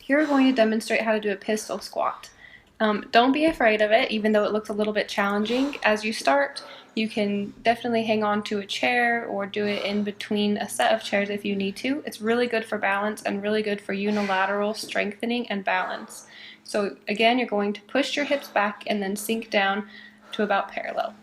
Here we're going to demonstrate how to do a pistol squat. Don't be afraid of it, even though it looks a little bit challenging. As you start, you can definitely hang on to a chair or do it in between a set of chairs if you need to. It's really good for balance and really good for unilateral strengthening and balance. So again, you're going to push your hips back and then sink down to about parallel.